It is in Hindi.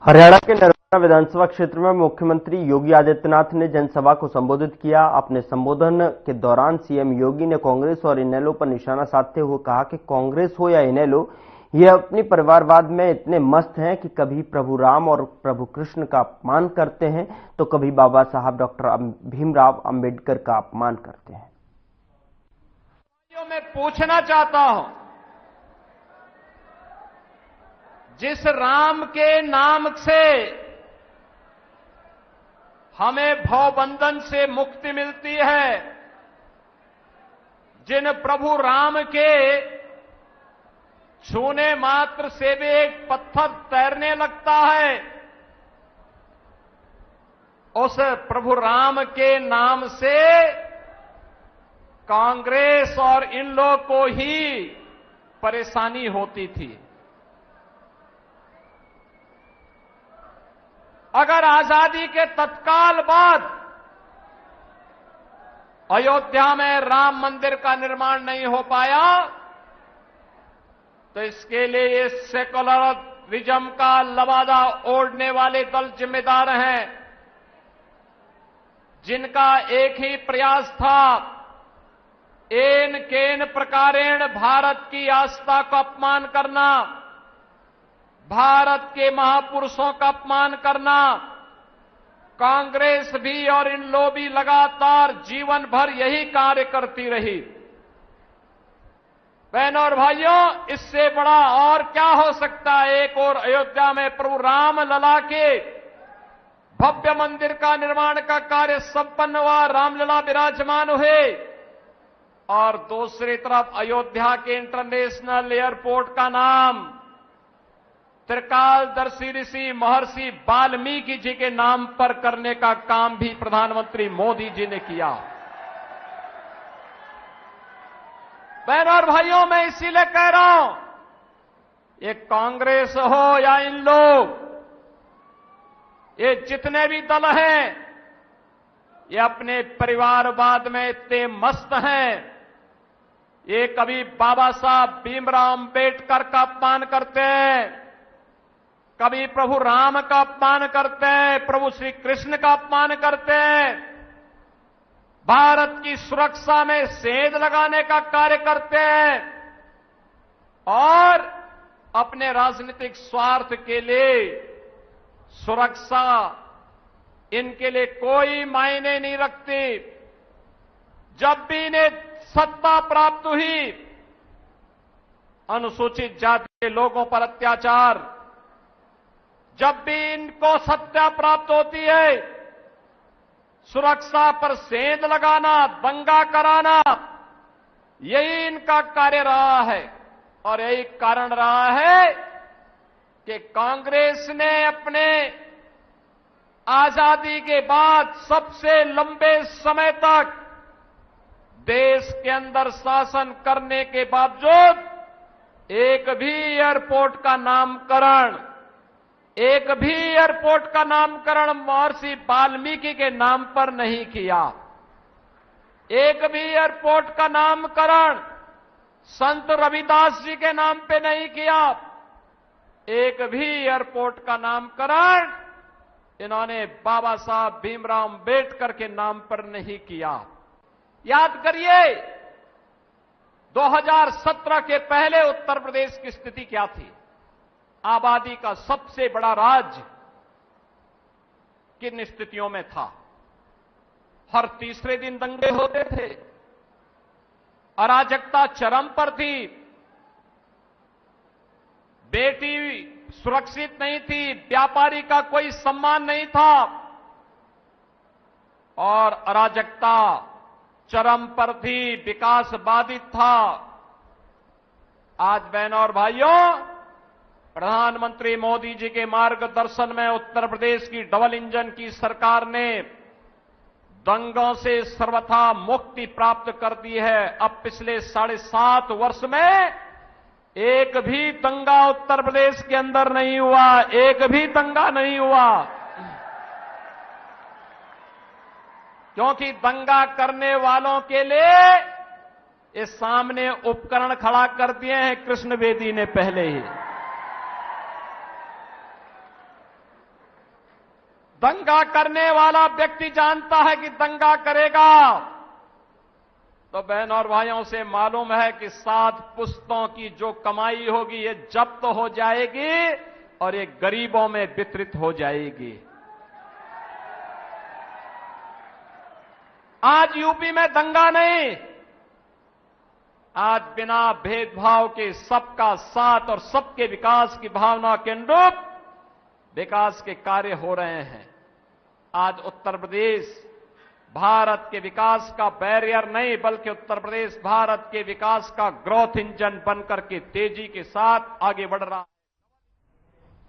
हरियाणा के नर्मदा विधानसभा क्षेत्र में मुख्यमंत्री योगी आदित्यनाथ ने जनसभा को संबोधित किया। अपने संबोधन के दौरान सीएम योगी ने कांग्रेस और इनेलो पर निशाना साधते हुए कहा कि कांग्रेस हो या इनेलो, ये अपनी परिवारवाद में इतने मस्त हैं कि कभी प्रभु राम और प्रभु कृष्ण का अपमान करते हैं तो कभी बाबा साहब डॉक्टर भीमराव अंबेडकर का अपमान करते हैं। मैं पूछना चाहता हूं, जिस राम के नाम से हमें भवबंधन से मुक्ति मिलती है, जिन प्रभु राम के छूने मात्र से भी एक पत्थर तैरने लगता है, उस प्रभु राम के नाम से कांग्रेस और इन लोगों को ही परेशानी होती थी। अगर आजादी के तत्काल बाद अयोध्या में राम मंदिर का निर्माण नहीं हो पाया तो इसके लिए ये सेकुलरिज्म का लबादा ओढ़ने वाले दल जिम्मेदार हैं, जिनका एक ही प्रयास था, एन केन प्रकारेण भारत की आस्था का अपमान करना, भारत के महापुरुषों का अपमान करना। कांग्रेस भी और इन लोग भी लगातार जीवन भर यही कार्य करती रही। बहनों और भाइयों, इससे बड़ा और क्या हो सकता है। एक और अयोध्या में प्रभु राम लला के भव्य मंदिर का निर्माण का कार्य संपन्न हुआ, रामलला विराजमान हुए, और दूसरी तरफ अयोध्या के इंटरनेशनल एयरपोर्ट का नाम त्रिकालदर्शी ऋषि महर्षि वाल्मीकि जी के नाम पर करने का काम भी प्रधानमंत्री मोदी जी ने किया। बहनों और भाइयों, मैं इसीलिए कह रहा हूं, ये कांग्रेस हो या इन लोग, ये जितने भी दल हैं, ये अपने परिवारवाद में इतने मस्त हैं। ये कभी बाबा साहब भीमराव अंबेडकर का अपमान करते हैं, कभी प्रभु राम का अपमान करते हैं, प्रभु श्री कृष्ण का अपमान करते हैं, भारत की सुरक्षा में सेंध लगाने का कार्य करते हैं, और अपने राजनीतिक स्वार्थ के लिए सुरक्षा इनके लिए कोई मायने नहीं रखती। जब भी इन्हें सत्ता प्राप्त हुई, अनुसूचित जाति के लोगों पर अत्याचार, जब भी इनको सत्ता प्राप्त होती है, सुरक्षा पर सेंध लगाना, दंगा कराना, यही इनका कार्य रहा है। और यही कारण रहा है कि कांग्रेस ने अपने आजादी के बाद सबसे लंबे समय तक देश के अंदर शासन करने के बावजूद एक भी एयरपोर्ट का नामकरण महर्षि वाल्मीकि के नाम पर नहीं किया। एक भी एयरपोर्ट का नामकरण संत रविदास जी के नाम पे नहीं किया। एक भी एयरपोर्ट का नामकरण इन्होंने बाबा साहब भीमराव अंबेडकर के नाम पर नहीं किया। याद करिए, 2017 के पहले उत्तर प्रदेश की स्थिति क्या थी। आबादी का सबसे बड़ा राज्य किन स्थितियों में था। हर तीसरे दिन दंगे होते थे, अराजकता चरम पर थी, बेटी सुरक्षित नहीं थी, व्यापारी का कोई सम्मान नहीं था, और अराजकता चरम पर थी, विकास बाधित था। आज बहनों और भाइयों, प्रधानमंत्री मोदी जी के मार्गदर्शन में उत्तर प्रदेश की डबल इंजन की सरकार ने दंगों से सर्वथा मुक्ति प्राप्त कर दी है। अब पिछले 7.5 वर्ष में एक भी दंगा उत्तर प्रदेश के अंदर नहीं हुआ, एक भी दंगा नहीं हुआ, क्योंकि दंगा करने वालों के लिए इस सामने उपकरण खड़ा कर दिए हैं कृष्ण बेदी ने पहले ही। दंगा करने वाला व्यक्ति जानता है कि दंगा करेगा तो बहन और भाइयों से मालूम है कि 7 पुश्तों की जो कमाई होगी ये जब्त हो जाएगी और ये गरीबों में वितरित हो जाएगी। आज यूपी में दंगा नहीं, आज बिना भेदभाव के सबका साथ और सबके विकास की भावना के अनुरूप विकास के कार्य हो रहे हैं। आज उत्तर प्रदेश भारत के विकास का बैरियर नहीं बल्कि उत्तर प्रदेश भारत के विकास का ग्रोथ इंजन बनकर के तेजी के साथ आगे बढ़ रहा है।